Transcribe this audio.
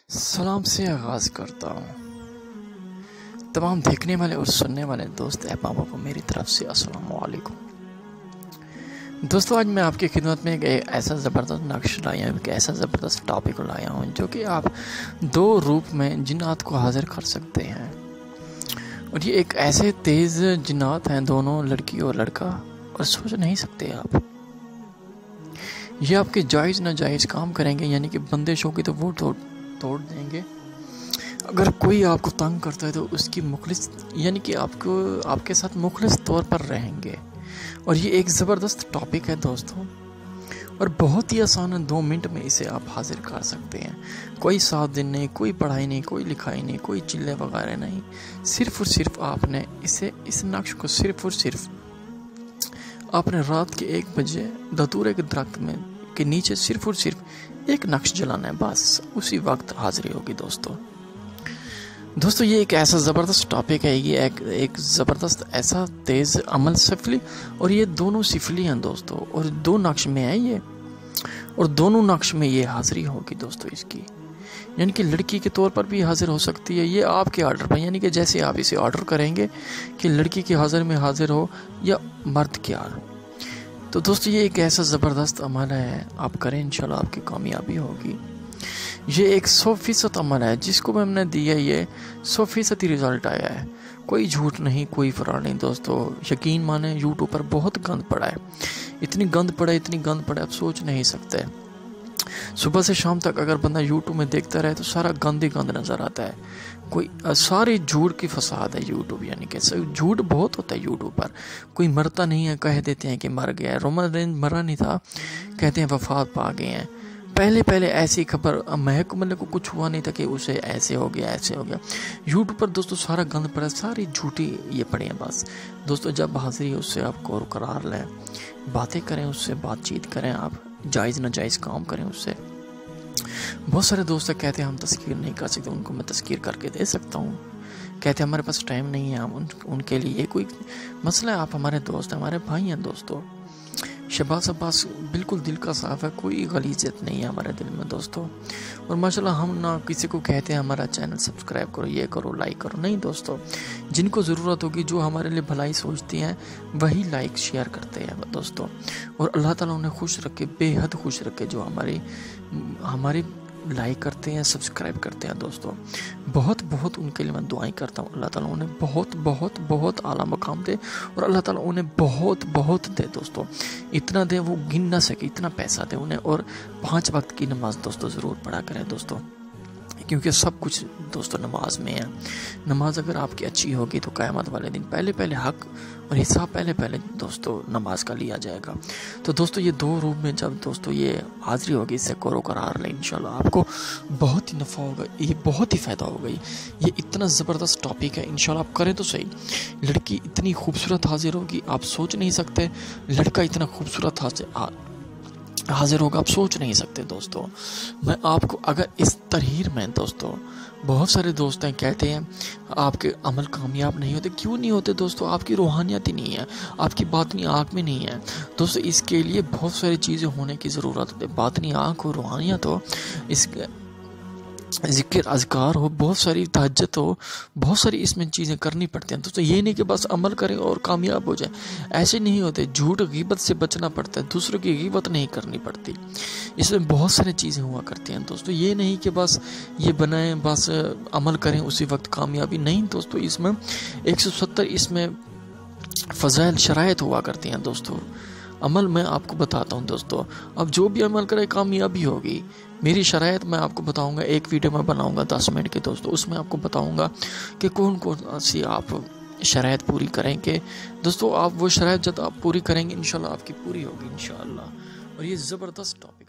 सलाम से आगाज़ करता हूँ तमाम देखने वाले और सुनने वाले दोस्त अहबाबों को मेरी तरफ से अस्सलाम वालेकुम। दोस्तों, आज मैं आपकी खिदमत में एक ऐसा ज़बरदस्त नक्श लाया हूँ, एक ऐसा ज़बरदस्त टॉपिक लाया हूँ जो कि आप दो रूप में जिन्नात को हाजिर कर सकते हैं। और ये एक ऐसे तेज़ जिन्नात हैं, दोनों लड़की और लड़का, और सोच नहीं सकते आप। ये आपके जायज़ नाजायज़ काम करेंगे, यानी कि बंदिशों की तो वो तोड़ देंगे। अगर कोई आपको तंग करता है तो उसकी मुखलिस, यानी कि आपके साथ मुखलिस तौर पर रहेंगे। और ये एक ज़बरदस्त टॉपिक है दोस्तों, और बहुत ही आसान है। 2 मिनट में इसे आप हाजिर कर सकते हैं। कोई 7 दिन नहीं, कोई पढ़ाई नहीं, कोई लिखाई नहीं, कोई चिल्ले वगैरह नहीं। सिर्फ और सिर्फ आपने इस नक्श को सिर्फ और सिर्फ आपने रात के 1 बजे धतूरे के दरख्त में के नीचे सिर्फ और सिर्फ एक नक्श जलाना है, बस उसी वक्त हाजिरी होगी दोस्तों। ये एक ऐसा ज़बरदस्त टॉपिक है, ये एक ज़बरदस्त ऐसा तेज़ अमल सिफली, और ये दोनों सिफली हैं दोस्तों, और 2 नक्श में है ये, और दोनों नक्श में ये हाजिरी होगी दोस्तों इसकी। यानी कि लड़की के तौर पर भी हाजिर हो सकती है, ये आपके ऑर्डर पर, यानी कि जैसे आप इसे ऑर्डर करेंगे कि लड़की की हाजिर में हाजिर हो या मर्द की हाजिर। तो दोस्तों, ये एक ऐसा ज़बरदस्त अमल है, आप करें इंशाल्लाह आपकी कामयाबी होगी। ये एक 100% अमल है जिसको हमने दिया, ये 100% रिज़ल्ट आया है। कोई झूठ नहीं, कोई फराड नहीं दोस्तों। यकीन माने, यूट्यूब पर बहुत गंद पड़ा है, इतनी गंद पड़ा है आप सोच नहीं सकते। सुबह से शाम तक अगर बंदा यूट्यूब में देखता रहे तो सारा गंद ही गंद नज़र आता है। कोई सारी झूठ की फसाद है यूट्यूब, यानी कि झूठ बहुत होता है यूट्यूब पर। कोई मरता नहीं है, कह देते हैं कि मर गया है। रोमन रेंज मरा नहीं था, कहते हैं वफात पा गए हैं। पहले ऐसी खबर महक मल्ले को कुछ हुआ नहीं था कि उसे ऐसे हो गया। यूट्यूब पर दोस्तों सारा गंद पड़ा, सारी झूठी ये पड़े हैं बस। दोस्तों, जब हाजिरी है उससे आप गौर करार लें, बातें करें उससे, बातचीत करें, आप जायज़ नाजायज़ काम करें उससे। बहुत सारे दोस्त कहते हैं हम तस्कीर नहीं कर सकते, उनको मैं तस्कीर करके दे सकता हूँ। कहते हैं हमारे पास टाइम नहीं है, हम उनके लिए कोई मसला है। आप हमारे दोस्त हैं, हमारे भाई हैं दोस्तों। शहबाज अब्बास बिल्कुल दिल का साफ़ है, कोई गलीज़त नहीं है हमारे दिल में दोस्तों। और माशाल्लाह हम ना किसी को कहते हैं हमारा चैनल सब्सक्राइब करो, ये करो, लाइक करो, नहीं दोस्तों। जिनको ज़रूरत होगी, जो हमारे लिए भलाई सोचती हैं, वही लाइक शेयर करते हैं दोस्तों। और अल्लाह ताला उन्हें खुश रखे, बेहद खुश रखे, जो हमारी लाइक करते हैं, सब्सक्राइब करते हैं दोस्तों। बहुत उनके लिए मैं दुआएं करता हूँ। अल्लाह ताला उन्हें बहुत आला मकाम दे, और अल्लाह ताला उन्हें बहुत दे दोस्तों। इतना दे वो गिन ना सके, इतना पैसा दे उन्हें। और 5 वक्त की नमाज दोस्तों ज़रूर पढ़ा करें दोस्तों, क्योंकि सब कुछ दोस्तों नमाज में है। नमाज अगर आपकी अच्छी होगी तो क़यामत वाले दिन पहले हक और हिसाब पहले दोस्तों नमाज का लिया जाएगा। तो दोस्तों, ये 2 रूप में जब दोस्तों ये हाजिरी होगी, इससे करो करार लें, इंशाल्लाह आपको बहुत ही नफ़ा होगा, ये बहुत ही फ़ायदा होगा। ये इतना ज़बरदस्त टॉपिक है, इंशाल्लाह आप करें तो सही। लड़की इतनी खूबसूरत हाजिर होगी, आप सोच नहीं सकते। लड़का इतना खूबसूरत हाजिर होगा, आप सोच नहीं सकते दोस्तों। मैं आपको अगर इस तहरीर में दोस्तों, बहुत सारे दोस्त हैं कहते हैं आपके अमल कामयाब नहीं होते। क्यों नहीं होते दोस्तों? आपकी रूहानियत ही नहीं है, आपकी बातनी आँख में नहीं है दोस्तों। इसके लिए बहुत सारी चीज़ें होने की ज़रूरत होती है। बातनी आँख हो, रूहानियत हो, ज़िक्र अज़कार हो, बहुत सारी तहज्जुद हो, बहुत सारी इसमें चीज़ें करनी पड़ती हैं दोस्तों। ये नहीं कि बस अमल करें और कामयाब हो जाए, ऐसे नहीं होते। झूठ गीबत से बचना पड़ता है, दूसरों की गीबत नहीं करनी पड़ती। इसमें बहुत सारी चीज़ें हुआ करती हैं दोस्तों। ये नहीं कि बस ये बनाएं, बस अमल करें उसी वक्त कामयाबी नहीं दोस्तों। इसमें 170 इसमें फ़ज़ाइल शराइत हुआ करती हैं दोस्तों। अमल मैं आपको बताता हूँ दोस्तों, अब जो भी अमल करे कामयाबी होगी। मेरी शराइत मैं आपको बताऊंगा, एक वीडियो में बनाऊंगा 10 मिनट के दोस्तों, उसमें आपको बताऊंगा कि कौन सी आप शराइत पूरी करेंगे दोस्तों। आप वो शराइत जब आप पूरी करेंगे, इंशाल्लाह आपकी पूरी होगी इंशाल्लाह। और ये ज़बरदस्त टॉपिक